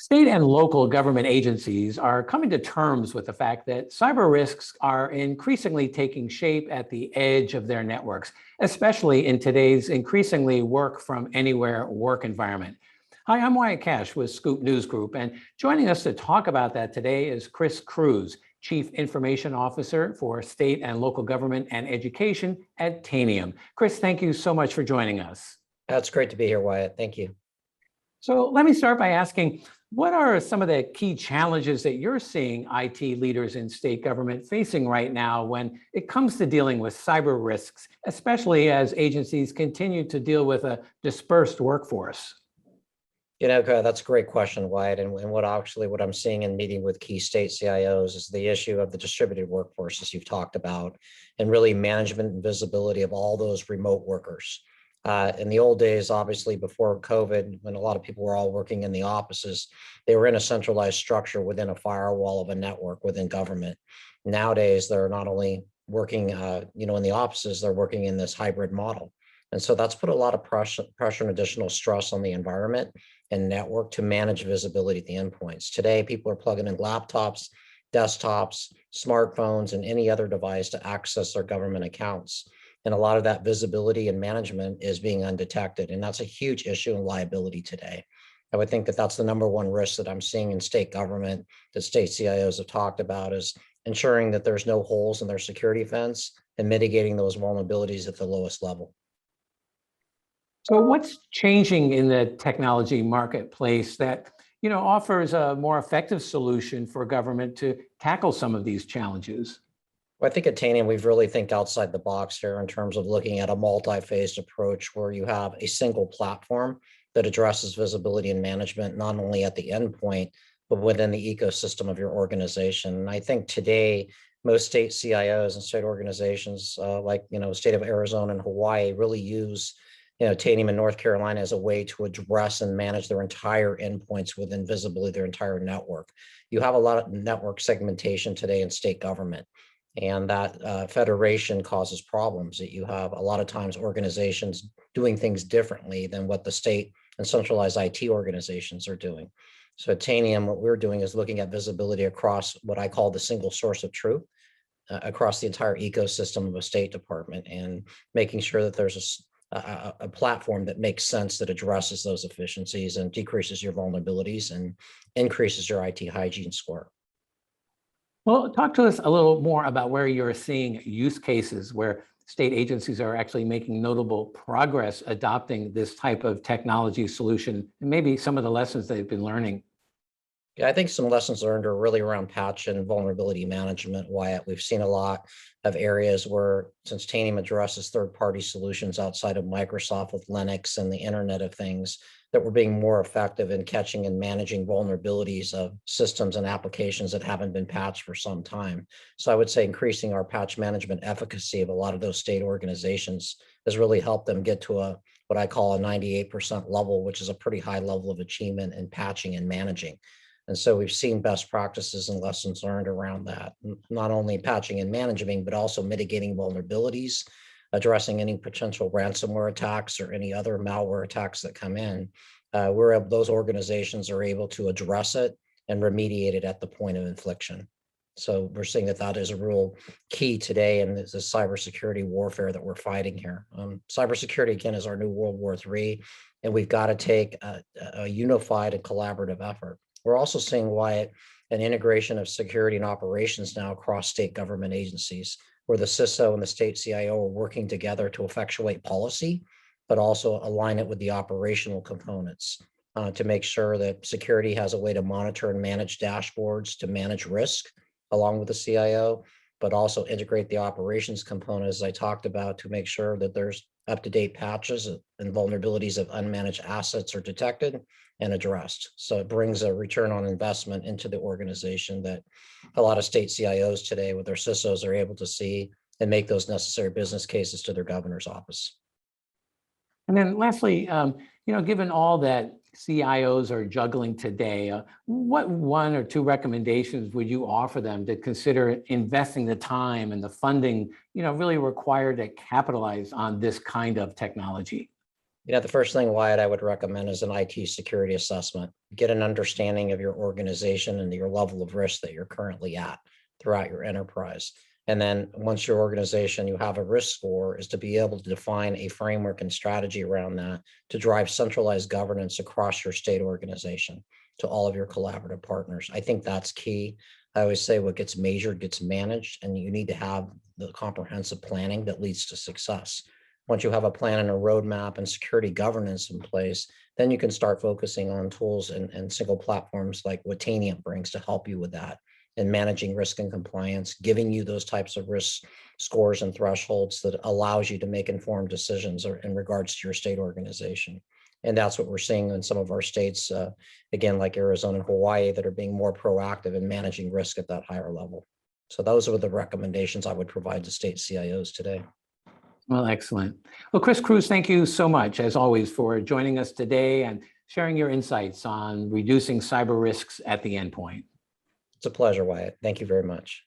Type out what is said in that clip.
State and local government agencies are coming to terms with the fact that cyber risks are increasingly taking shape at the edge of their networks, especially in today's increasingly work from anywhere work environment. Hi, I'm Wyatt Cash with Scoop News Group, and joining us to talk about that today is Cruz, Chief Information Officer for State and Local Government and Education at Tanium. Chris, thank you so much for joining us. That's great to be here, Wyatt. Thank you. So let me start by asking, what are some of the key challenges that you're seeing IT leaders in state government facing right now when it comes to dealing with cyber risks, especially as agencies continue to deal with a dispersed workforce? That's a great question, Wyatt. And what I'm seeing in meeting with key state CIOs is the issue of the distributed workforce, as you've talked about, and really management and visibility of all those remote workers. In the old days, obviously before COVID, when a lot of people were all working in the offices, they were in a centralized structure within a firewall of a network within government. Nowadays, they're not only working, in the offices, they're working in this hybrid model. And so that's put a lot of pressure and additional stress on the environment and network to manage visibility at the endpoints. Today, people are plugging in laptops, desktops, smartphones, and any other device to access their government accounts. And a lot of that visibility and management is being undetected. And that's a huge issue and liability today. I would think that that's the number one risk that I'm seeing in state government that state CIOs have talked about, is ensuring that there's no holes in their security fence and mitigating those vulnerabilities at the lowest level. So what's changing in the technology marketplace that offers a more effective solution for government to tackle some of these challenges? Well, I think at Tanium, we've really think outside the box here in terms of looking at a multi-phased approach where you have a single platform that addresses visibility and management, not only at the endpoint, but within the ecosystem of your organization. And I think today, most state CIOs and state organizations state of Arizona and Hawaii really use Tanium in North Carolina as a way to address and manage their entire endpoints within visibility, their entire network. You have a lot of network segmentation today in state government. And that federation causes problems that you have a lot of times organizations doing things differently than what the state and centralized IT organizations are doing. So at Tanium, what we're doing is looking at visibility across what I call the single source of truth across the entire ecosystem of a state department, and making sure that there's a platform that makes sense, that addresses those efficiencies and decreases your vulnerabilities and increases your IT hygiene score. Well, talk to us a little more about where you're seeing use cases where state agencies are actually making notable progress adopting this type of technology solution, and maybe some of the lessons they've been learning. Yeah, I think some lessons learned are really around patch and vulnerability management, Wyatt. We've seen a lot of areas where, since Tanium addresses third-party solutions outside of Microsoft with Linux and the Internet of Things, that we're being more effective in catching and managing vulnerabilities of systems and applications that haven't been patched for some time. So I would say increasing our patch management efficacy of a lot of those state organizations has really helped them get to what I call a 98% level, which is a pretty high level of achievement in patching and managing. And so we've seen best practices and lessons learned around that, not only patching and managing, but also mitigating vulnerabilities, addressing any potential ransomware attacks or any other malware attacks that come in. Those organizations are able to address it and remediate it at the point of infliction. So we're seeing that is a real key today in this cybersecurity warfare that we're fighting here. Cybersecurity, again, is our new World War III, and we've got to take a unified and collaborative effort. We're also seeing, Wyatt, an integration of security and operations now across state government agencies, where the CISO and the state CIO are working together to effectuate policy, but also align it with the operational components to make sure that security has a way to monitor and manage dashboards to manage risk along with the CIO, but also integrate the operations component, as I talked about, to make sure that there's up-to-date patches and vulnerabilities of unmanaged assets are detected and addressed. So it brings a return on investment into the organization that a lot of state CIOs today with their CISOs are able to see and make those necessary business cases to their governor's office. And then lastly, given all that CIOs are juggling today, what one or two recommendations would you offer them to consider investing the time and the funding, really required to capitalize on this kind of technology? The first thing, Wyatt, I would recommend is an IT security assessment. Get an understanding of your organization and your level of risk that you're currently at throughout your enterprise. And then once your organization, you have a risk score, is to be able to define a framework and strategy around that to drive centralized governance across your state organization to all of your collaborative partners. I think that's key. I always say what gets measured gets managed, and you need to have the comprehensive planning that leads to success. Once you have a plan and a roadmap and security governance in place, then you can start focusing on tools and single platforms like what Tanium brings to help you with that and managing risk and compliance, giving you those types of risk scores and thresholds that allows you to make informed decisions in regards to your state organization. And that's what we're seeing in some of our states, again, like Arizona and Hawaii, that are being more proactive in managing risk at that higher level. So those are the recommendations I would provide to state CIOs today. Well, excellent. Well, Cruz, thank you so much, as always, for joining us today and sharing your insights on reducing cyber risks at the endpoint. It's a pleasure, Wyatt. Thank you very much.